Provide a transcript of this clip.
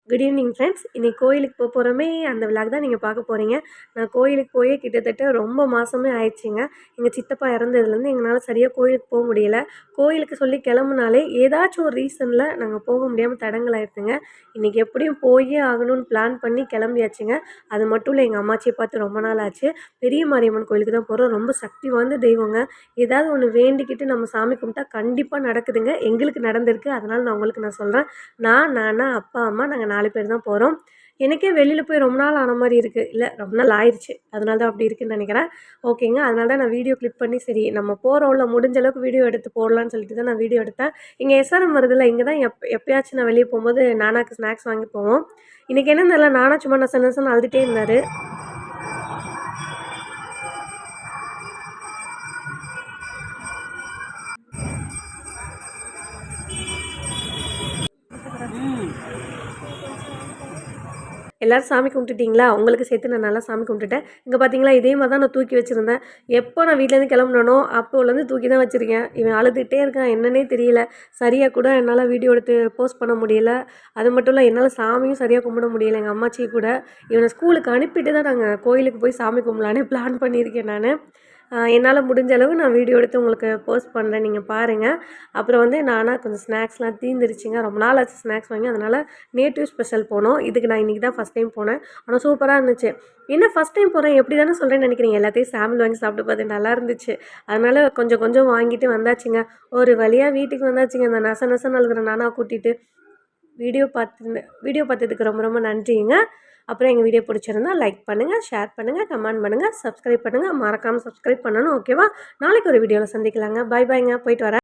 Good evening friends. இன்னைக்கு கோயிலுக்கு போகிறோமே அந்த விளாக் தான் நீங்கள் பார்க்க போகிறீங்க. நான் கோயிலுக்கு போய் கிட்டத்தட்ட ரொம்ப மாதமே ஆயிடுச்சுங்க. எங்கள் சித்தப்பா இறந்ததுலேருந்து எங்களால் சரியாக கோயிலுக்கு போக முடியல. கோயிலுக்கு சொல்லி கிளம்புனாலே ஏதாச்சும் ஒரு ரீசனில் நாங்கள் போக முடியாமல் தடங்கலாயிடுதுங்க. இன்றைக்கி எப்படியும் போயே ஆகணும்னு பிளான் பண்ணி கிளம்பியாச்சுங்க. அது மட்டும் இல்லை, எங்கள் அம்மாச்சியை பார்த்து ரொம்ப நாள் ஆச்சு. பெரிய மாரியம்மன் கோயிலுக்கு தான் போகிறோம். ரொம்ப சக்தி வாய்ந்த தெய்வங்க. ஏதாவது ஒன்று வேண்டிக்கிட்டு நம்ம சாமி கும்பிட்டா கண்டிப்பாக நடக்குதுங்க. எங்களுக்கு நடந்திருக்கு. அதனால் நான் உங்களுக்கு சொல்கிறேன். நானா அப்பா அம்மா நாங்கள் 4 பேர் தான் போகிறோம். எனக்கே வெளியில் போய் ரொம்ப நாள் ஆன மாதிரி இருக்குது. இல்லை, ரொம்ப நாள் ஆயிடுச்சு. அதனால தான் அப்படி இருக்குதுன்னு நினைக்கிறேன். ஓகேங்க. அதனால தான் நான் வீடியோ கிளிப் பண்ணி சரி நம்ம போகிறோம்ல, முடிஞ்ச அளவுக்கு வீடியோ எடுத்து போடலான்னு சொல்லிட்டு தான் நான் வீடியோ எடுத்தேன். இங்கே எஸ்ஆர்எம் வருதுல்ல, இங்கே தான் எப்பயாச்சும் நான் வெளியே போகும்போது நானாக்கு ஸ்நாக்ஸ் வாங்கி போவோம். இன்றைக்கி என்னன்னு தெரியல, நானா சும்மா நசன்னு அழுதுகிட்டே இருந்தார். எல்லோரும் சாமி கும்பிட்டுட்டிங்களா? உங்களுக்கு சேர்த்து நான் நல்லா சாமி கும்பிட்டுட்டேன். இங்கே பார்த்தீங்களா, இதே மாதிரி தான் நான் தூக்கி வச்சுருந்தேன். எப்போ நான் வீட்டிலேருந்து கிளம்புனனோ அப்போலேருந்து தூக்கி தான் வச்சுருக்கேன். இவன் அழுதுகிட்டே இருக்கான், என்னன்னே தெரியல. சரியாக கூட என்னால் வீடியோ எடுத்து போஸ்ட் பண்ண முடியல. அது மட்டும் இல்லை, என்னால் சாமியும் சரியாக கும்பிட முடியல. எங்கள் அம்மாச்சி கூட இவனை ஸ்கூலுக்கு அனுப்பிட்டு தான் நாங்கள் கோயிலுக்கு போய் சாமி கும்பலானே பிளான் பண்ணியிருக்கேன் நான். என்னால் முடிஞ்ச அளவு நான் வீடியோ எடுத்து உங்களுக்கு போஸ்ட் பண்ணுறேன், நீங்கள் பாருங்கள். அப்புறம் நானாக கொஞ்சம் ஸ்நாக்ஸ்லாம் தீர்ந்துருச்சுங்க. ரொம்ப நாள் ஆச்சு ஸ்நாக்ஸ் வாங்கி. அதனால் நேட்டிவ் ஸ்பெஷல் போனோம். இதுக்கு நான் இன்றைக்கி தான் ஃபஸ்ட் டைம் போனேன். ஆனால் சூப்பராக இருந்துச்சு. என்ன ஃபஸ்ட் டைம் போகிறேன் எப்படி தானே சொல்கிறேன்னு நினைக்கிறீங்க. எல்லாத்தையும் சாம்பிள் வாங்கி சாப்பிட்டு பார்த்து நல்லா இருந்துச்சு. அதனால் கொஞ்சம் கொஞ்சம் வாங்கிட்டு வந்தாச்சுங்க. ஒரு வழியாக வீட்டுக்கு வந்தாச்சுங்க. இந்த நசன்னு அழுகிற நானாக கூட்டிகிட்டு. வீடியோ பார்த்ததுக்கு ரொம்ப ரொம்ப நன்றிங்க. அப்புறம் எங்கள் வீடியோ பிடிச்சிருந்தா லைக் பண்ணுங்கள், ஷேர் பண்ணுங்கள், கமெண்ட் பண்ணுங்கள், சப்ஸ்கிரைப் பண்ணுங்கள். மறக்காமல் சப்ஸ்கிரைப் பண்ணணும். ஓகேவா? நாளைக்கு ஒரு வீடியோவில் சந்திக்கலாங்க. பை பாய்ங்க. போயிட்டு வரேன்.